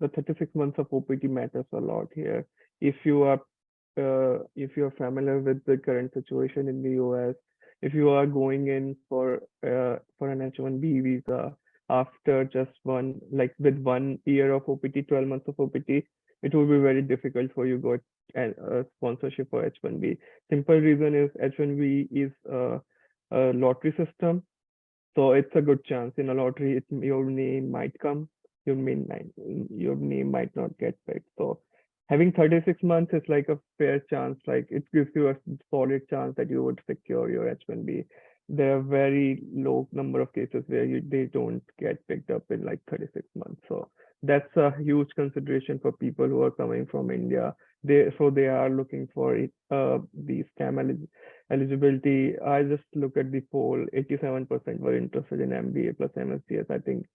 the 36 months of OPT matters a lot here. If if you're familiar with the current situation in the US, if you are going in for an H-1B visa after just with 1 year of OPT, 12 months of OPT, it will be very difficult for you to get a sponsorship for H-1B. Simple reason is H-1B is a lottery system, so it's a good chance in a lottery. Your name might come, your name might not get picked. So having 36 months is like a fair chance. Like it gives you a solid chance that you would secure your H-1B. There are very low number of cases where they don't get picked up in like 36 months. So that's a huge consideration for people who are coming from India. They are looking for the STEM eligibility. I just look at the poll. 87% were interested in MBA plus MSCS. I think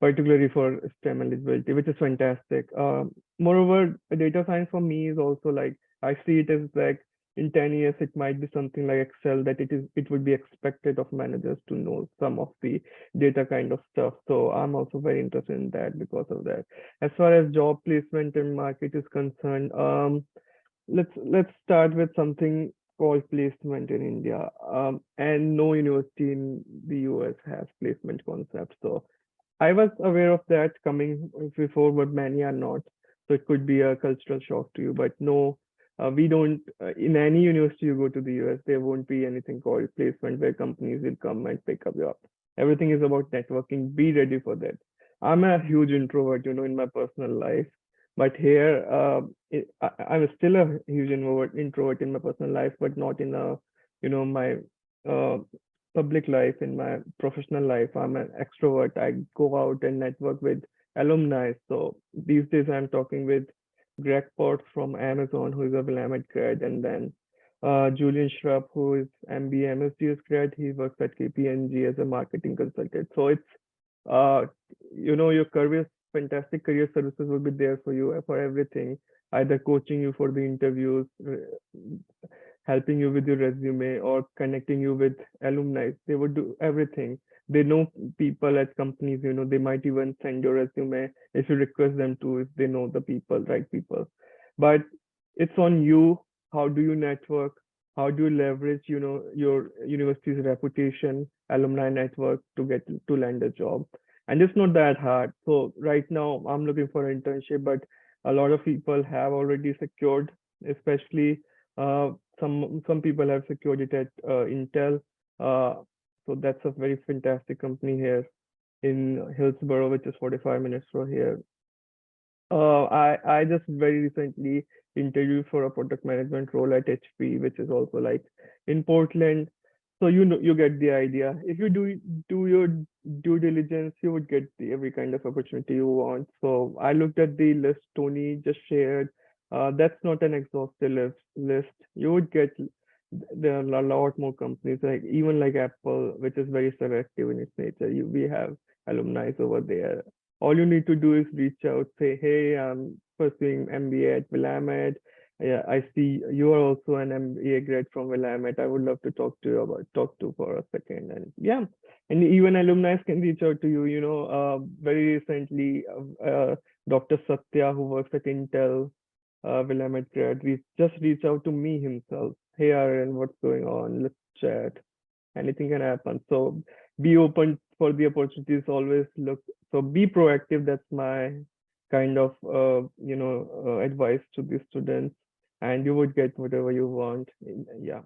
particularly for STEM eligibility, which is fantastic. Moreover, data science for me is also like I see it as like in 10 years it might be something like Excel, that it would be expected of managers to know some of the data kind of stuff. So I'm also very interested in that because of that. As far as job placement and market is concerned, let's start with something called placement in India. And no university in the US has placement concept. So I was aware of that coming before, but many are not. So it could be a cultural shock to you. But no, we don't. In any university you go to the US, there won't be anything called placement where companies will come and pick up you up. Everything is about networking. Be ready for that. I'm a huge introvert, in my personal life. But here, I'm still a huge introvert in my personal life, but not in my uh, public life. In my professional life, I'm an extrovert. I go out and network with alumni. So these days, I'm talking with Greg Potts from Amazon, who is a Willamette grad, and then Julian Schrupp, who is MBA MSDS grad. He works at KPMG as a marketing consultant. So it's uh, your career, fantastic career services will be there for you for everything, either coaching you for the interviews, helping you with your resume, or connecting you with alumni. They would do everything. They know people at companies, they might even send your resume if you request them to, if they know the people, right people. But it's on you. How do you network? How do you leverage, your university's reputation, alumni network to get to land a job? And it's not that hard. So right now I'm looking for an internship, but a lot of people have already secured, especially some people have secured it at Intel. Uh, so that's a very fantastic company here in Hillsborough, which is 45 minutes from here. I just very recently interviewed for a product management role at HP, which is also like in Portland. So you get the idea. If you do your due diligence, you would get every kind of opportunity you want. So I looked at the list Tony just shared. That's not an exhaustive list. You would get there are a lot more companies, like even like Apple, which is very selective in its nature. We have alumni over there. All you need to do is reach out, say, hey, I'm pursuing MBA at Willamette. Yeah, I see you are also an MBA grad from Willamette. I would love to talk to for a second. And yeah, and even alumni can reach out to you. Very recently, Dr. Satya, who works at Intel, Willamette grad, we just reached out to me himself. Hey, Aaron, what's going on? Let's chat. Anything can happen. So be open for the opportunities. Always look. So be proactive. That's my kind of advice to the students, and you would get whatever you want. Yeah.